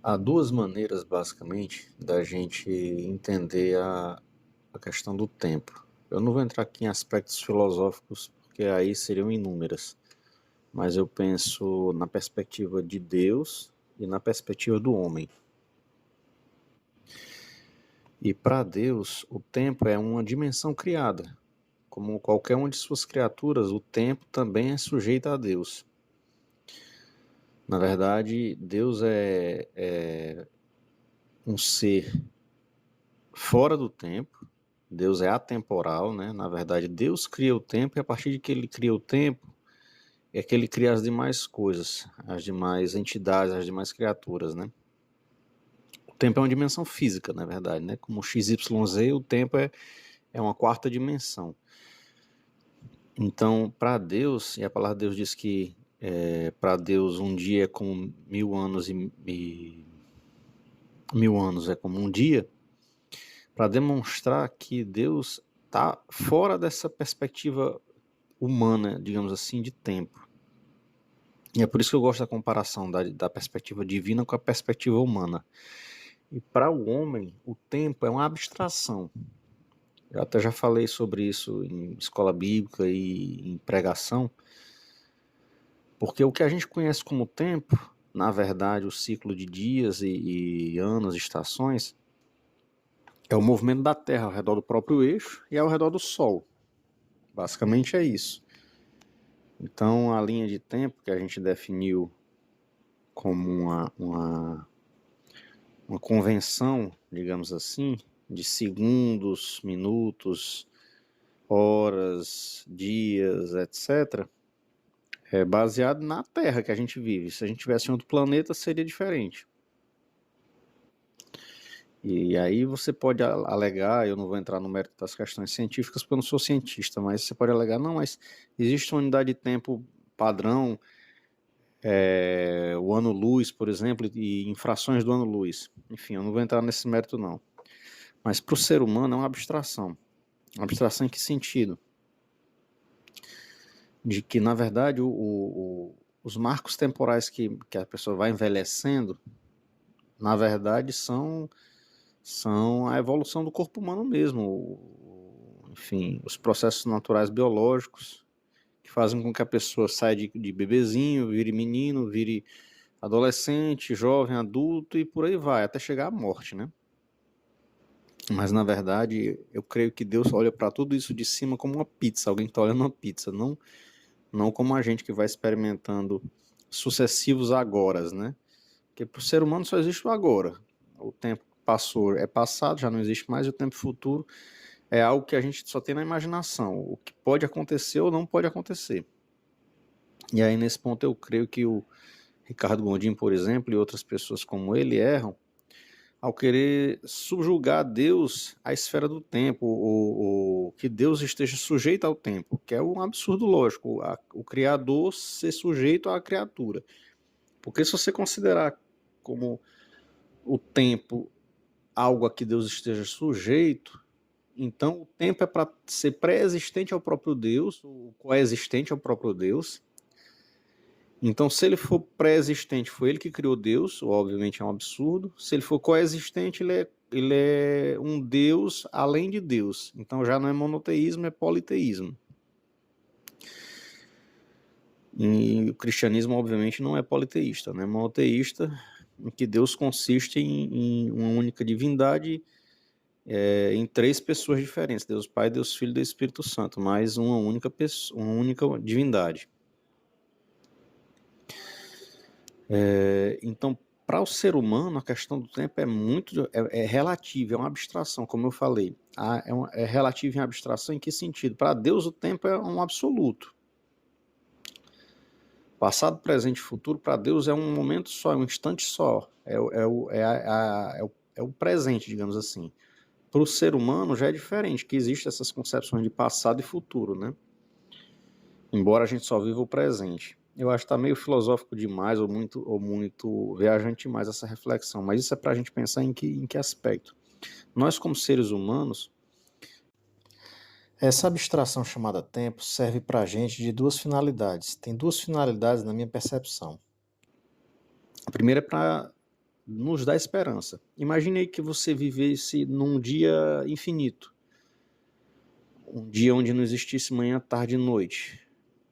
Há duas maneiras, basicamente, da gente entender a questão do tempo. Eu não vou entrar aqui em aspectos filosóficos, porque aí seriam inúmeras, mas eu penso na perspectiva de Deus e na perspectiva do homem. E para Deus, o tempo é uma dimensão criada. Como qualquer uma de suas criaturas, o tempo também é sujeito a Deus. Na verdade, Deus é um ser fora do tempo. Deus é atemporal, né? Na verdade, Deus cria o tempo e a partir de que ele cria o tempo é que ele cria as demais coisas, as demais entidades, as demais criaturas, né? O tempo é uma dimensão física, na verdade, né? Como XYZ, o tempo é uma quarta dimensão. Então, para Deus, e a palavra de Deus diz que para Deus um dia é como 1000 anos e 1000 anos é como um dia, para demonstrar que Deus está fora dessa perspectiva humana, digamos assim, de tempo. E é por isso que eu gosto da comparação da perspectiva divina com a perspectiva humana. E para o homem, o tempo é uma abstração. Eu até já falei sobre isso em escola bíblica e em pregação, porque o que a gente conhece como tempo, na verdade, o ciclo de dias e anos, estações, é o movimento da Terra ao redor do próprio eixo e ao redor do Sol. Basicamente é isso. Então, a linha de tempo que a gente definiu como uma convenção, digamos assim, de segundos, minutos, horas, dias, etc., é baseado na Terra que a gente vive. Se a gente tivesse em outro planeta, seria diferente. E aí você pode alegar, eu não vou entrar no mérito das questões científicas porque eu não sou cientista, mas você pode alegar, não, mas existe uma unidade de tempo padrão, o ano-luz, por exemplo, e infrações do ano-luz. Enfim, eu não vou entrar nesse mérito não. Mas para o ser humano é uma abstração. Uma abstração em que sentido? De que, na verdade, os marcos temporais que a pessoa vai envelhecendo, na verdade, são a evolução do corpo humano mesmo. Enfim, os processos naturais biológicos que fazem com que a pessoa saia de bebezinho, vire menino, vire adolescente, jovem, adulto e por aí vai, até chegar à morte, né? Mas na verdade, eu creio que Deus olha para tudo isso de cima como uma pizza, alguém está olhando uma pizza, não como a gente que vai experimentando sucessivos agoras, né? Porque para o ser humano só existe o agora. O tempo passou é passado, já não existe mais, e o tempo futuro é algo que a gente só tem na imaginação, o que pode acontecer ou não pode acontecer. E aí nesse ponto eu creio que o Ricardo Gondim, por exemplo, e outras pessoas como ele erram ao querer subjugar Deus à esfera do tempo, ou que Deus esteja sujeito ao tempo, que é um absurdo lógico, o Criador ser sujeito à criatura. Porque se você considerar como o tempo algo a que Deus esteja sujeito, então o tempo é para ser pré-existente ao próprio Deus, ou coexistente ao próprio Deus. Então, se ele for pré-existente, foi ele que criou Deus, obviamente é um absurdo. Se ele for coexistente, ele é um Deus além de Deus. Então já não é monoteísmo, é politeísmo. E o cristianismo, obviamente, não é politeísta, né? É monoteísta, em que Deus consiste em uma única divindade, em três pessoas diferentes: Deus Pai, Deus Filho e Deus Espírito Santo, mais uma única pessoa, uma única divindade. Então, para o ser humano, a questão do tempo é relativa, é uma abstração, como eu falei. É relativa em abstração em que sentido? Para Deus, o tempo é um absoluto. Passado, presente e futuro, para Deus é um momento só, é um instante só. É o presente, digamos assim. Para o ser humano já é diferente, que existem essas concepções de passado e futuro, né? Embora a gente só viva o presente. Eu acho que está meio filosófico demais ou muito viajante demais essa reflexão, mas isso é para a gente pensar em que aspecto. Nós, como seres humanos, essa abstração chamada tempo serve para a gente de duas finalidades. Tem duas finalidades na minha percepção. A primeira é para nos dá esperança. Imagine aí que você vivesse num dia infinito, um dia onde não existisse manhã, tarde e noite.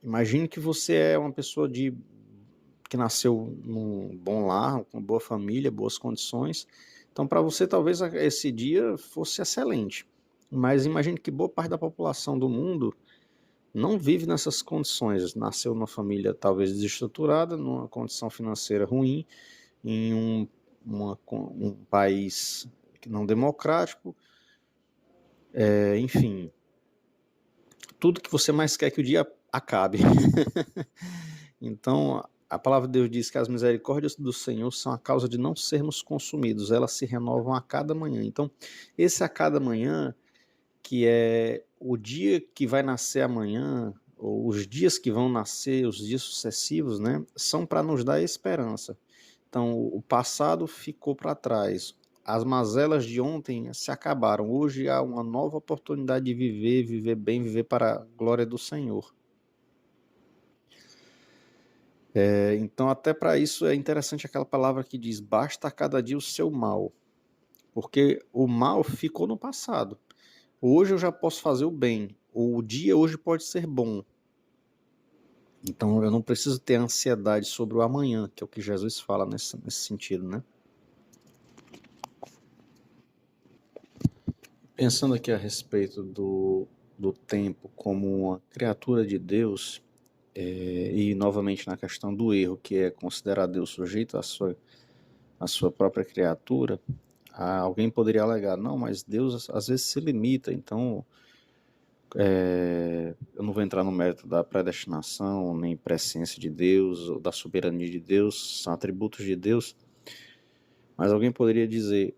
Imagine que você é uma pessoa que nasceu num bom lar, com boa família, boas condições. Então, para você, talvez esse dia fosse excelente. Mas imagine que boa parte da população do mundo não vive nessas condições. Nasceu numa família talvez desestruturada, numa condição financeira ruim, em um país não democrático, enfim, tudo que você mais quer é que o dia acabe. Então, a palavra de Deus diz que as misericórdias do Senhor são a causa de não sermos consumidos, elas se renovam a cada manhã. Então, esse a cada manhã, que é o dia que vai nascer amanhã, ou os dias que vão nascer, os dias sucessivos, né, são para nos dar esperança. Então, o passado ficou para trás. As mazelas de ontem se acabaram. Hoje há uma nova oportunidade de viver, viver bem, viver para a glória do Senhor. Então, até para isso é interessante aquela palavra que diz: basta a cada dia o seu mal, porque o mal ficou no passado. Hoje eu já posso fazer o bem, o dia hoje pode ser bom. Então eu não preciso ter ansiedade sobre o amanhã, que é o que Jesus fala nesse sentido, né? Pensando aqui a respeito do tempo como uma criatura de Deus, e novamente na questão do erro, que é considerar Deus sujeito à sua própria criatura, alguém poderia alegar: não, mas Deus às vezes se limita, então eu não vou entrar no mérito da predestinação, nem presciência de Deus, ou da soberania de Deus, são atributos de Deus, mas alguém poderia dizer: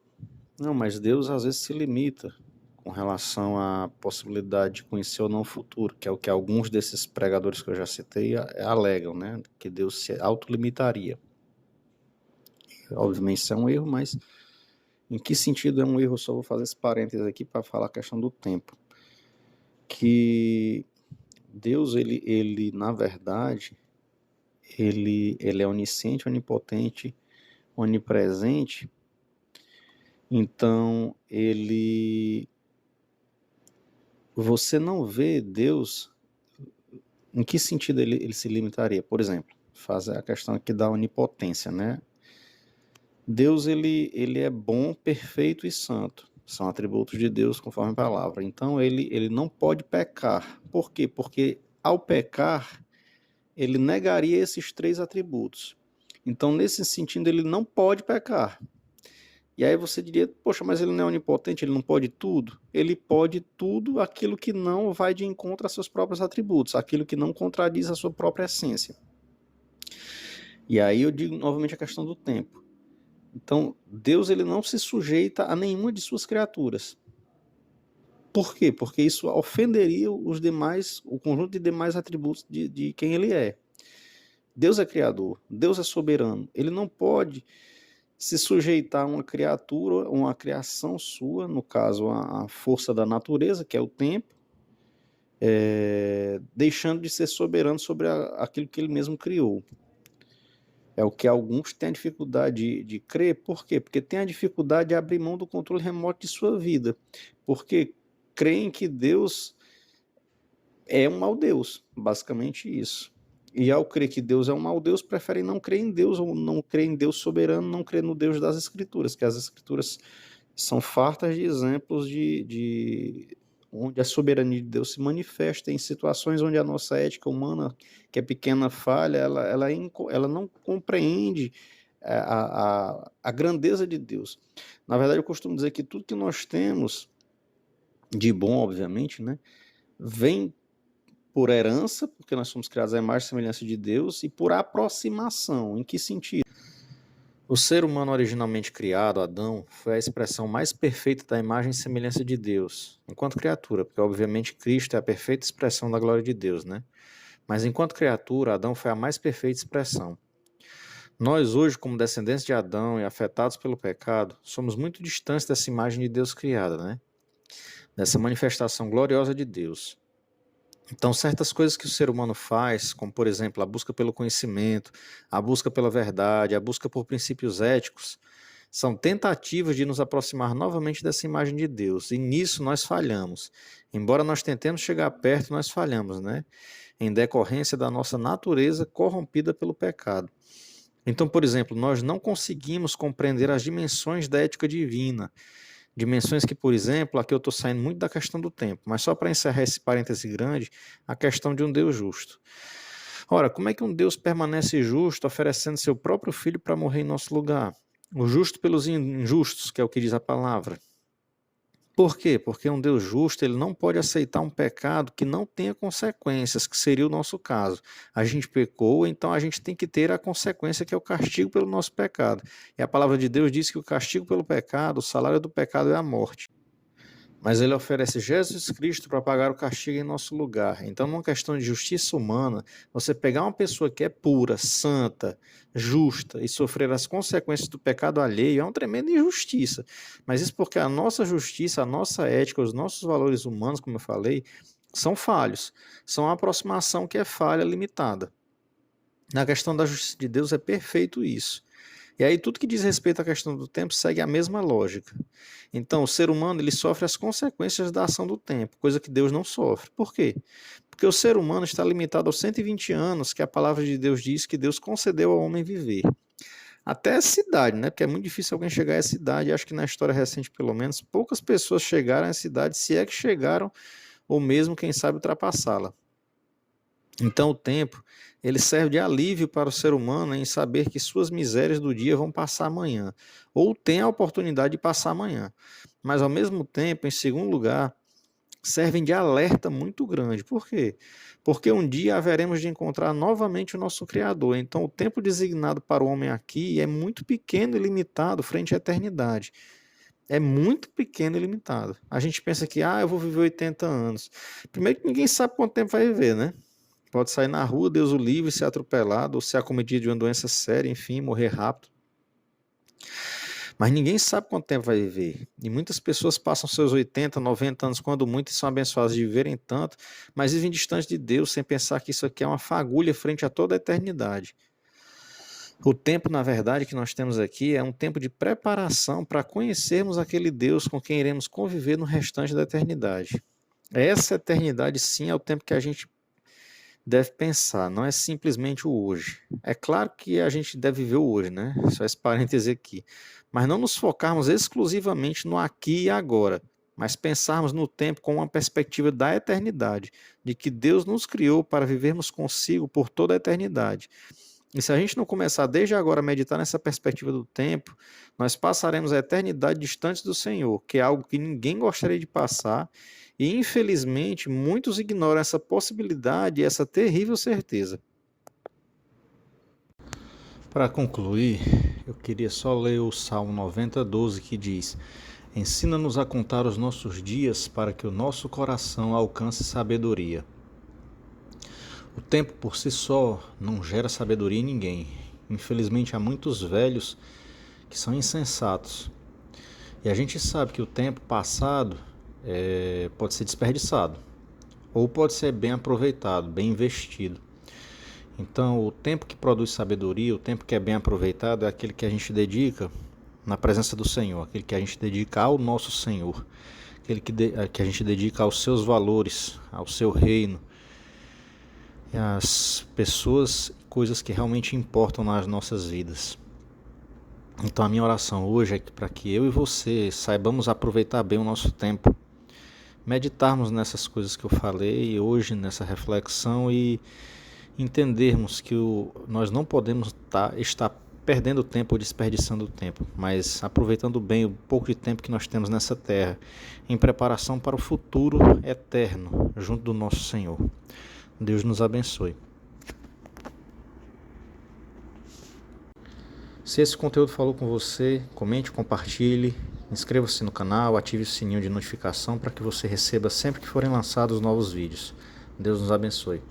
não, mas Deus às vezes se limita com relação à possibilidade de conhecer ou não o futuro, que é o que alguns desses pregadores que eu já citei alegam, né? Que Deus se autolimitaria. Obviamente isso é um erro, mas em que sentido é um erro? Eu só vou fazer esse parênteses aqui para falar a questão do tempo. Que Deus, ele na verdade, ele é onisciente, onipotente, onipresente. Então, você não vê Deus. Em que sentido ele se limitaria? Por exemplo, faz a questão aqui da onipotência, né? Deus, ele é bom, perfeito e santo. São atributos de Deus conforme a palavra. Então, ele não pode pecar. Por quê? Porque ao pecar, ele negaria esses três atributos. Então, nesse sentido, ele não pode pecar. E aí você diria: poxa, mas ele não é onipotente, ele não pode tudo? Ele pode tudo aquilo que não vai de encontro a seus próprios atributos, aquilo que não contradiz a sua própria essência. E aí eu digo novamente a questão do tempo. Então, Deus, ele não se sujeita a nenhuma de suas criaturas. Por quê? Porque isso ofenderia o conjunto de demais atributos de quem ele é. Deus é criador, Deus é soberano. Ele não pode se sujeitar a uma criatura, uma criação sua, no caso a força da natureza, que é o tempo, deixando de ser soberano sobre aquilo que ele mesmo criou. É o que alguns têm a dificuldade de crer. Por quê? Porque tem a dificuldade de abrir mão do controle remoto de sua vida. Porque creem que Deus é um mau Deus, basicamente isso. E ao crer que Deus é um mau Deus, preferem não crer em Deus, ou não crer em Deus soberano, não crer no Deus das Escrituras, que as Escrituras são fartas de exemplos de onde a soberania de Deus se manifesta em situações onde a nossa ética humana, que é pequena, falha, ela não compreende a grandeza de Deus. Na verdade, eu costumo dizer que tudo que nós temos de bom, obviamente, né, vem por herança, porque nós somos criados à imagem e semelhança de Deus, e por aproximação. Em que sentido? O ser humano originalmente criado, Adão, foi a expressão mais perfeita da imagem e semelhança de Deus, enquanto criatura, porque obviamente Cristo é a perfeita expressão da glória de Deus, né? Mas enquanto criatura, Adão foi a mais perfeita expressão. Nós hoje, como descendentes de Adão e afetados pelo pecado, somos muito distantes dessa imagem de Deus criada, né? Dessa manifestação gloriosa de Deus. Então, certas coisas que o ser humano faz, como por exemplo a busca pelo conhecimento, a busca pela verdade, a busca por princípios éticos, são tentativas de nos aproximar novamente dessa imagem de Deus. E nisso nós falhamos. Embora nós tentemos chegar perto, nós falhamos, né? Em decorrência da nossa natureza corrompida pelo pecado. Então, por exemplo, nós não conseguimos compreender as dimensões da ética divina. Dimensões que, por exemplo, aqui eu estou saindo muito da questão do tempo, mas só para encerrar esse parêntese grande, a questão de um Deus justo. Ora, como é que um Deus permanece justo oferecendo seu próprio filho para morrer em nosso lugar? O justo pelos injustos, que é o que diz a palavra. Por quê? Porque um Deus justo, ele não pode aceitar um pecado que não tenha consequências, que seria o nosso caso. A gente pecou, então a gente tem que ter a consequência, que é o castigo pelo nosso pecado. E a palavra de Deus diz que o castigo pelo pecado, o salário do pecado é a morte. Mas ele oferece Jesus Cristo para pagar o castigo em nosso lugar. Então, numa questão de justiça humana, você pegar uma pessoa que é pura, santa, justa e sofrer as consequências do pecado alheio é uma tremenda injustiça. Mas isso porque a nossa justiça, a nossa ética, os nossos valores humanos, como eu falei, são falhos. São uma aproximação que é falha, limitada. Na questão da justiça de Deus é perfeito isso. E aí tudo que diz respeito à questão do tempo segue a mesma lógica. Então, o ser humano ele sofre as consequências da ação do tempo, coisa que Deus não sofre. Por quê? Porque o ser humano está limitado aos 120 anos que a palavra de Deus diz que Deus concedeu ao homem viver. Até essa idade, né? Porque é muito difícil alguém chegar a essa idade. Acho que na história recente, pelo menos, poucas pessoas chegaram a essa idade, se é que chegaram, ou mesmo, quem sabe, ultrapassá-la. Então o tempo, ele serve de alívio para o ser humano em saber que suas misérias do dia vão passar amanhã, ou tem a oportunidade de passar amanhã. Mas ao mesmo tempo, em segundo lugar, servem de alerta muito grande. Por quê? Porque um dia haveremos de encontrar novamente o nosso Criador. Então o tempo designado para o homem aqui é muito pequeno e limitado frente à eternidade. É muito pequeno e limitado. A gente pensa que, eu vou viver 80 anos. Primeiro que ninguém sabe quanto tempo vai viver, né? Pode sair na rua, Deus o livre, ser atropelado, ou ser acometido de uma doença séria, enfim, morrer rápido. Mas ninguém sabe quanto tempo vai viver. E muitas pessoas passam seus 80, 90 anos, quando muito, e são abençoadas de viverem tanto, mas vivem distante de Deus, sem pensar que isso aqui é uma fagulha frente a toda a eternidade. O tempo, na verdade, que nós temos aqui é um tempo de preparação para conhecermos aquele Deus com quem iremos conviver no restante da eternidade. Essa eternidade, sim, é o tempo que a gente deve pensar, não é simplesmente o hoje. É claro que a gente deve viver o hoje, né? Só esse parêntese aqui. Mas não nos focarmos exclusivamente no aqui e agora, mas pensarmos no tempo com uma perspectiva da eternidade, de que Deus nos criou para vivermos consigo por toda a eternidade. E se a gente não começar desde agora a meditar nessa perspectiva do tempo, nós passaremos a eternidade distante do Senhor, que é algo que ninguém gostaria de passar, e infelizmente muitos ignoram essa possibilidade e essa terrível certeza. Para concluir, eu queria só ler o Salmo 90:12 que diz: Ensina-nos a contar os nossos dias para que o nosso coração alcance sabedoria. O tempo por si só não gera sabedoria em ninguém. Infelizmente há muitos velhos que são insensatos. E a gente sabe que o tempo passado pode ser desperdiçado, ou pode ser bem aproveitado, bem investido. Então o tempo que produz sabedoria, o tempo que é bem aproveitado é aquele que a gente dedica na presença do Senhor, aquele que a gente dedica ao nosso Senhor, aquele que a gente dedica aos seus valores, ao seu reino, as pessoas e coisas que realmente importam nas nossas vidas. Então a minha oração hoje é para que eu e você saibamos aproveitar bem o nosso tempo, meditarmos nessas coisas que eu falei hoje, nessa reflexão, e entendermos que nós não podemos estar perdendo tempo ou desperdiçando o tempo, mas aproveitando bem o pouco de tempo que nós temos nessa terra, em preparação para o futuro eterno, junto do nosso Senhor. Deus nos abençoe. Se esse conteúdo falou com você, comente, compartilhe, inscreva-se no canal, ative o sininho de notificação para que você receba sempre que forem lançados novos vídeos. Deus nos abençoe.